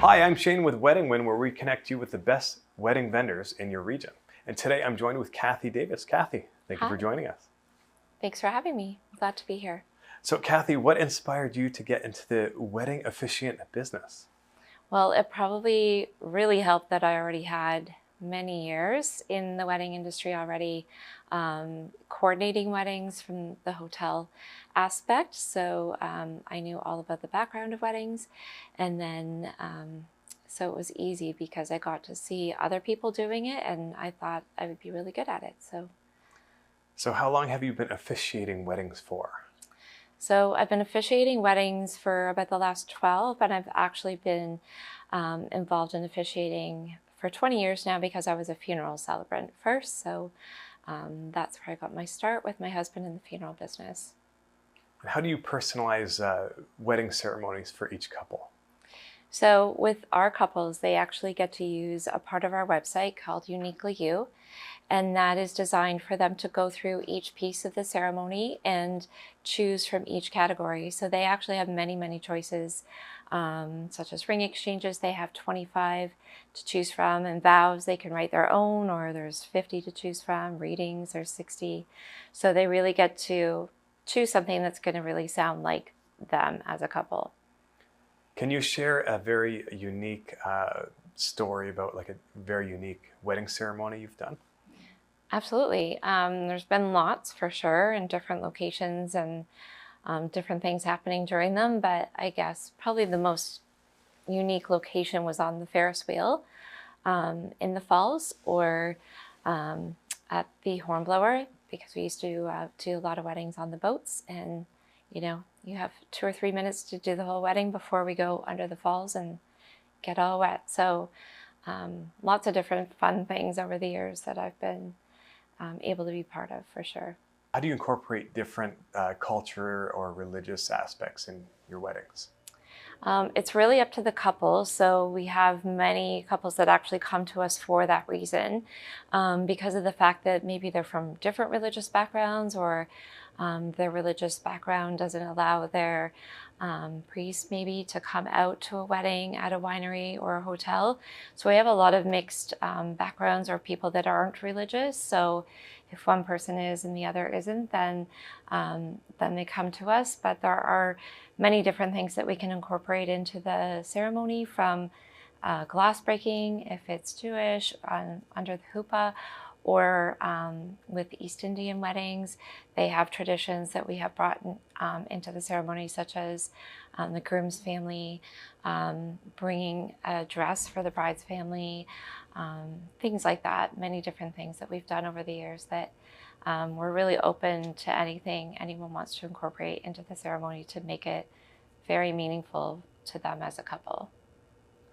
Hi, I'm Shane with Wedding Win, where we connect you with the best wedding vendors in your region. And today I'm joined with Cathy Davis. Cathy, thank you for Hi, joining us. thanks for having me. I'm glad to be here. So Cathy, what inspired you to get into the wedding officiant business? Well, it probably really helped that I already had many years in the wedding industry already, coordinating weddings from the hotel aspect. So I knew all about the background of weddings. And then, so it was easy because I got to see other people doing it and I thought I would be really good at it. So how long have you been officiating weddings for? So I've been officiating weddings for about the last 12, and I've actually been involved in officiating for 20 years now because I was a funeral celebrant first. So that's where I got my start with my husband in the funeral business. And how do you personalize wedding ceremonies for each couple? So with our couples, they actually get to use a part of our website called Uniquely You, and that is designed for them to go through each piece of the ceremony and choose from each category. So they actually have many, many choices, such as ring exchanges. They have 25 to choose from, and vows they can write their own, or there's 50 to choose from. Readings, there's 60. So they really get to choose something that's going to really sound like them as a couple. Can you share a very unique story about like a very unique wedding ceremony you've done? Absolutely. There's been lots for sure in different locations and different things happening during them, but I guess probably the most unique location was on the Ferris wheel in the falls, or at the Hornblower, because we used to do a lot of weddings on the boats, and you have 2 or 3 minutes to do the whole wedding before we go under the falls and get all wet. So lots of different fun things over the years that I've been able to be part of, for sure. How do you incorporate different culture or religious aspects in your weddings? It's really up to the couple. So we have many couples that actually come to us for that reason, because of the fact that maybe they're from different religious backgrounds, or their religious background doesn't allow their priest maybe to come out to a wedding at a winery or a hotel. So we have a lot of mixed backgrounds, or people that aren't religious. So if one person is and the other isn't, then they come to us. But there are many different things that we can incorporate into the ceremony, from glass breaking, if it's Jewish, under the huppah, or with East Indian weddings. They have traditions that we have brought into the ceremony, such as the groom's family bringing a dress for the bride's family, things like that. Many different things that we've done over the years that we're really open to anything anyone wants to incorporate into the ceremony to make it very meaningful to them as a couple.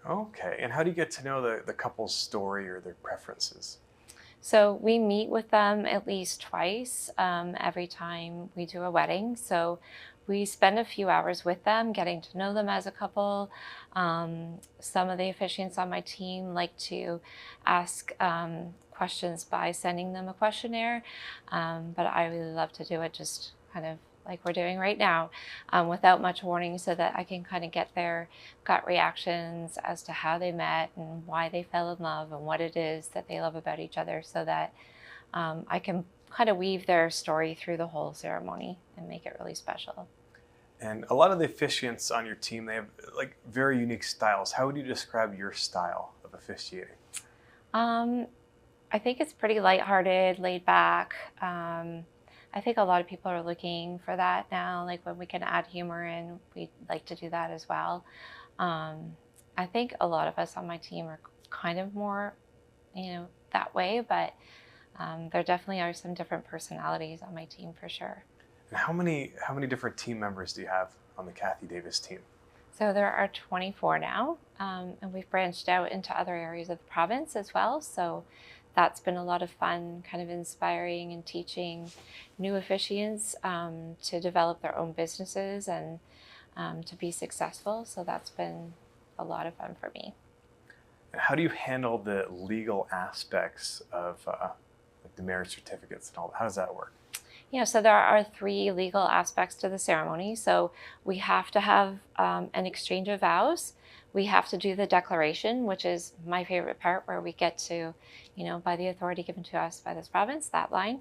Okay, and how do you get to know the couple's story or their preferences? So we meet with them at least twice every time we do a wedding. So we spend a few hours with them, getting to know them as a couple. Some of the officiants on my team like to ask questions by sending them a questionnaire, but I really love to do it just kind of like we're doing right now, without much warning, so that I can kind of get their gut reactions as to how they met and why they fell in love and what it is that they love about each other, so that I can kind of weave their story through the whole ceremony and make it really special. And a lot of the officiants on your team, they have like very unique styles. How would you describe your style of officiating? I think it's pretty lighthearted, laid back. I think a lot of people are looking for that now, like when we can add humor in, we like to do that as well. I think a lot of us on my team are kind of more, that way, but there definitely are some different personalities on my team, for sure. And how many different team members do you have on the Cathy Davis team? So there are 24 now, and we've branched out into other areas of the province as well. So that's been a lot of fun, kind of inspiring and teaching new officiants to develop their own businesses and to be successful. So that's been a lot of fun for me. And how do you handle the legal aspects of like the marriage certificates and all that? How does that work? Yeah, so there are three legal aspects to the ceremony. So we have to have an exchange of vows. We have to do the declaration, which is my favorite part, where we get to, by the authority given to us by this province, that line.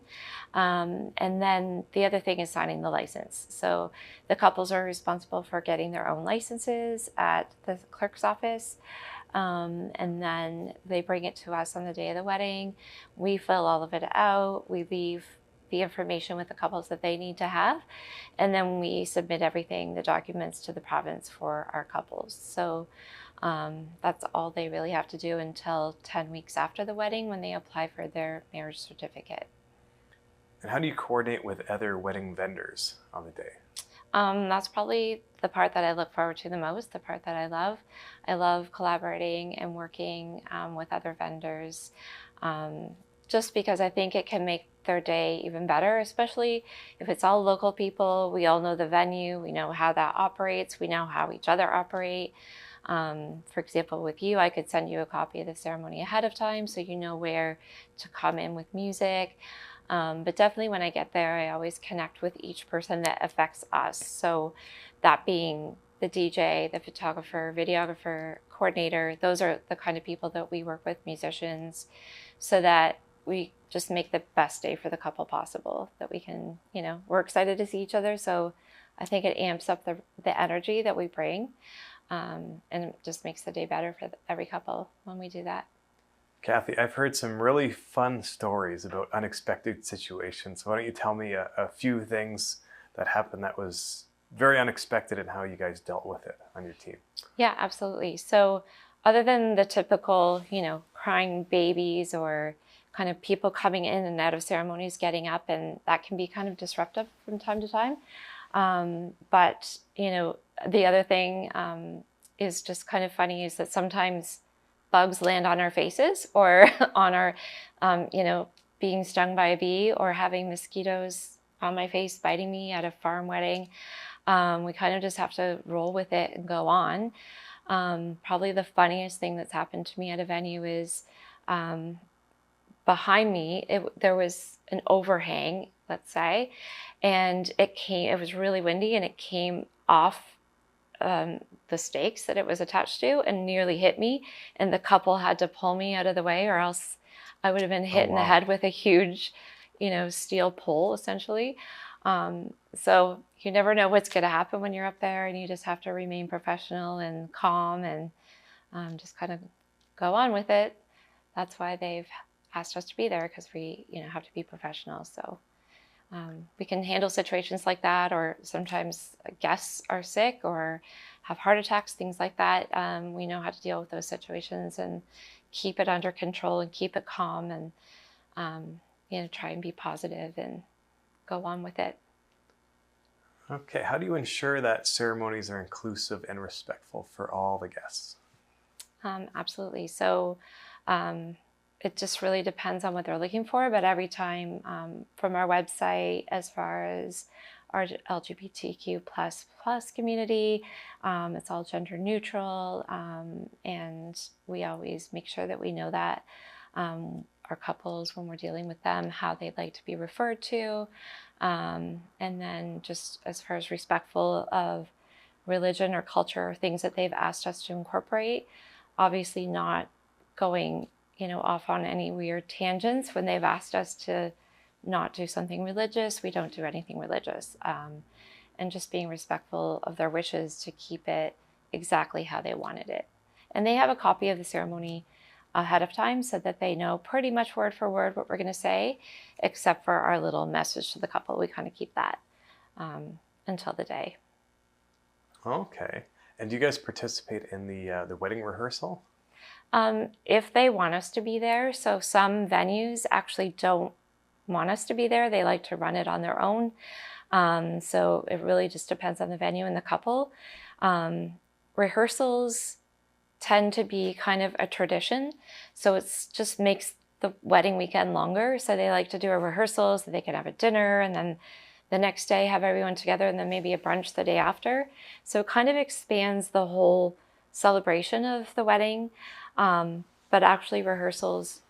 And then the other thing is signing the license. So the couples are responsible for getting their own licenses at the clerk's office. And then they bring it to us on the day of the wedding. We fill all of it out. We leave the information with the couples that they need to have. And then we submit everything, the documents, to the province for our couples. So that's all they really have to do until 10 weeks after the wedding, when they apply for their marriage certificate. And how do you coordinate with other wedding vendors on the day? That's probably the part that I look forward to the most, the part that I love. I love collaborating and working with other vendors, just because I think it can make their day even better, especially if it's all local people. We all know the venue, we know how that operates, we know how each other operate. For example, with you, I could send you a copy of the ceremony ahead of time so you know where to come in with music. But definitely when I get there, I always connect with each person that affects us. So that being the DJ, the photographer, videographer, coordinator, those are the kind of people that we work with, musicians, so that we just make the best day for the couple possible, that we can, we're excited to see each other. So I think it amps up the energy that we bring, and it just makes the day better for every couple when we do that. Cathy, I've heard some really fun stories about unexpected situations. Why don't you tell me a few things that happened that was very unexpected and how you guys dealt with it on your team? Yeah, absolutely. So other than the typical, crying babies or kind of people coming in and out of ceremonies, getting up, and that can be kind of disruptive from time to time. But, the other thing is just kind of funny, is that sometimes bugs land on our faces, or on our, being stung by a bee, or having mosquitoes on my face biting me at a farm wedding. We kind of just have to roll with it and go on. Probably the funniest thing that's happened to me at a venue is behind me, there was an overhang, let's say, and it was really windy, and it came off the stakes that it was attached to and nearly hit me. And the couple had to pull me out of the way, or else I would have been hit in the head with a huge, steel pole, essentially. So you never know what's going to happen when you're up there, and you just have to remain professional and calm, and just kind of go on with it. That's why they've asked us to be there, because we, have to be professional. So we can handle situations like that, or sometimes guests are sick or have heart attacks, things like that. We know how to deal with those situations and keep it under control and keep it calm, and try and be positive and go on with it. Okay, how do you ensure that ceremonies are inclusive and respectful for all the guests? Absolutely. So it just really depends on what they're looking for, but every time from our website, as far as our LGBTQ plus community, it's all gender neutral, and we always make sure that we know that our couples, when we're dealing with them, how they'd like to be referred to, and then just as far as respectful of religion or culture or things that they've asked us to incorporate, obviously not going off on any weird tangents. When they've asked us to not do something religious, we don't do anything religious, and just being respectful of their wishes to keep it exactly how they wanted it. And they have a copy of the ceremony ahead of time, so that they know pretty much word for word what we're going to say, except for our little message to the couple. We kind of keep that until the day. Okay. And do you guys participate in the wedding rehearsal? If they want us to be there. So some venues actually don't want us to be there. They like to run it on their own. So it really just depends on the venue and the couple. Rehearsals tend to be kind of a tradition. So it's just makes the wedding weekend longer. So they like to do a rehearsal so they can have a dinner, and then the next day have everyone together, and then maybe a brunch the day after. So it kind of expands the whole celebration of the wedding. But actually rehearsals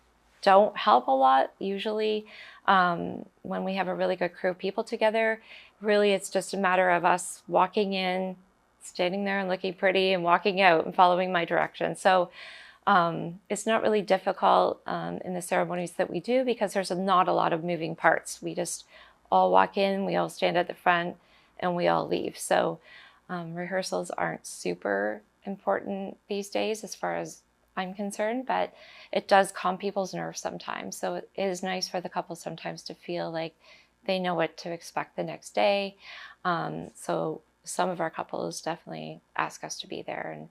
don't help a lot. Usually when we have a really good crew of people together, really it's just a matter of us walking in, standing there and looking pretty, and walking out and following my direction. So it's not really difficult in the ceremonies that we do, because there's not a lot of moving parts. We just all walk in, we all stand at the front, and we all leave. So rehearsals aren't super important these days as far as I'm concerned, but it does calm people's nerves sometimes. So it is nice for the couple sometimes to feel like they know what to expect the next day. So some of our couples definitely ask us to be there, and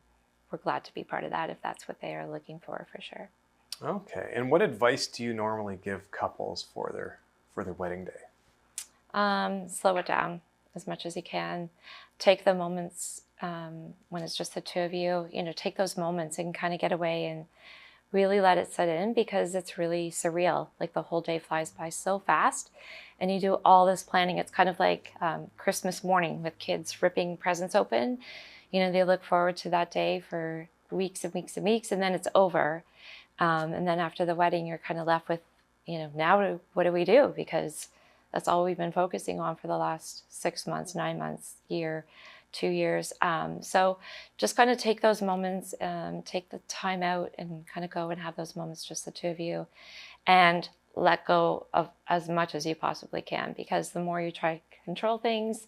we're glad to be part of that if that's what they are looking for sure. Okay. And what advice do you normally give couples for their wedding day? Slow it down as much as you can. Take the moments when it's just the two of you, take those moments and kind of get away and really let it set in, because it's really surreal. Like, the whole day flies by so fast, and you do all this planning. It's kind of like Christmas morning with kids ripping presents open. They look forward to that day for weeks and weeks and weeks, and then it's over. And then after the wedding, you're kind of left with, now what do we do? Because that's all we've been focusing on for the last 6 months, 9 months, year, 2 years. So just kind of take those moments, take the time out and kind of go and have those moments, just the two of you, and let go of as much as you possibly can, because the more you try to control things,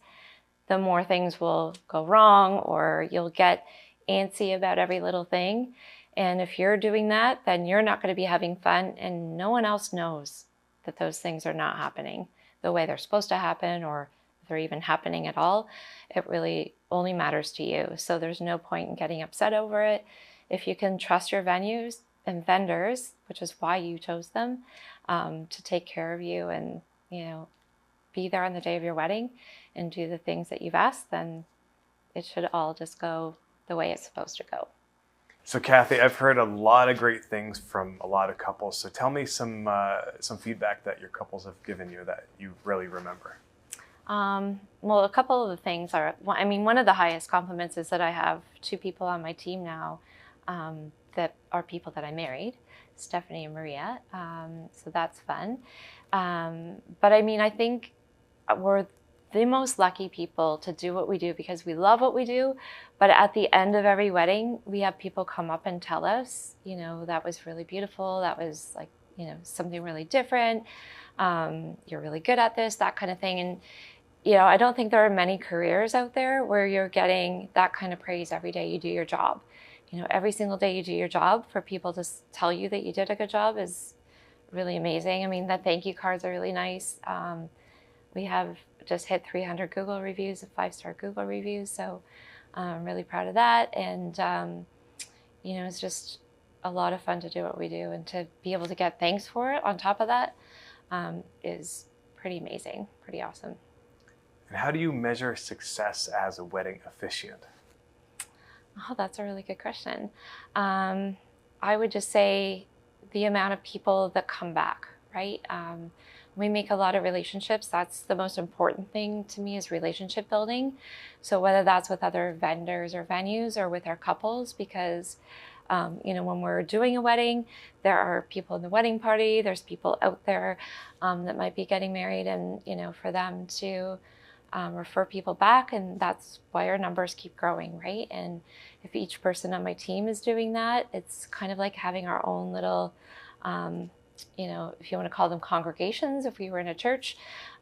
the more things will go wrong, or you'll get antsy about every little thing. And if you're doing that, then you're not going to be having fun, and no one else knows that those things are not happening the way they're supposed to happen, or if they're even happening at all. It really only matters to you. So there's no point in getting upset over it. If you can trust your venues and vendors, which is why you chose them, to take care of you and, be there on the day of your wedding and do the things that you've asked, then it should all just go the way it's supposed to go. So Cathy, I've heard a lot of great things from a lot of couples. So tell me some feedback that your couples have given you that you really remember. Well, a couple of the things are, one of the highest compliments is that I have 2 people on my team now that are people that I married, Stephanie and Maria. So that's fun. But I think we're the most lucky people to do what we do, because we love what we do. But at the end of every wedding, we have people come up and tell us, that was really beautiful. That was like, something really different. You're really good at this, that kind of thing. And, I don't think there are many careers out there where you're getting that kind of praise every day you do your job. Every single day you do your job, for people to tell you that you did a good job is really amazing. The thank you cards are really nice. We have just hit 300 Google reviews, 5-star Google reviews. So I'm really proud of that. And, it's just a lot of fun to do what we do, and to be able to get thanks for it on top of that is pretty amazing, pretty awesome. And how do you measure success as a wedding officiant? Oh, that's a really good question. I would just say the amount of people that come back, right? We make a lot of relationships. That's the most important thing to me, is relationship building. So whether that's with other vendors or venues, or with our couples, because when we're doing a wedding, there are people in the wedding party, there's people out there that might be getting married, and for them to refer people back, and that's why our numbers keep growing, right? And if each person on my team is doing that, it's kind of like having our own little, if you want to call them congregations, if we were in a church,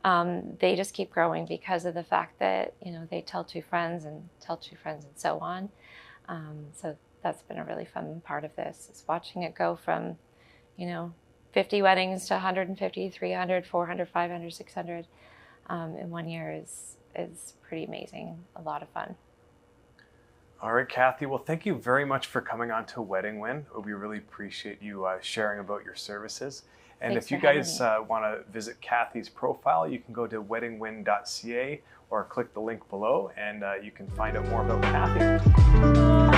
they just keep growing because of the fact that, they tell 2 friends and tell 2 friends and so on. So that's been a really fun part of this, is watching it go from, 50 weddings to 150, 300, 400, 500, 600 in 1 year is pretty amazing. A lot of fun. All right, Cathy. Well, thank you very much for coming on to Wedding Win. We really appreciate you sharing about your services. And Thanks if you for having guys me. want to visit Cathy's profile, you can go to weddingwin.ca or click the link below, and you can find out more about Cathy.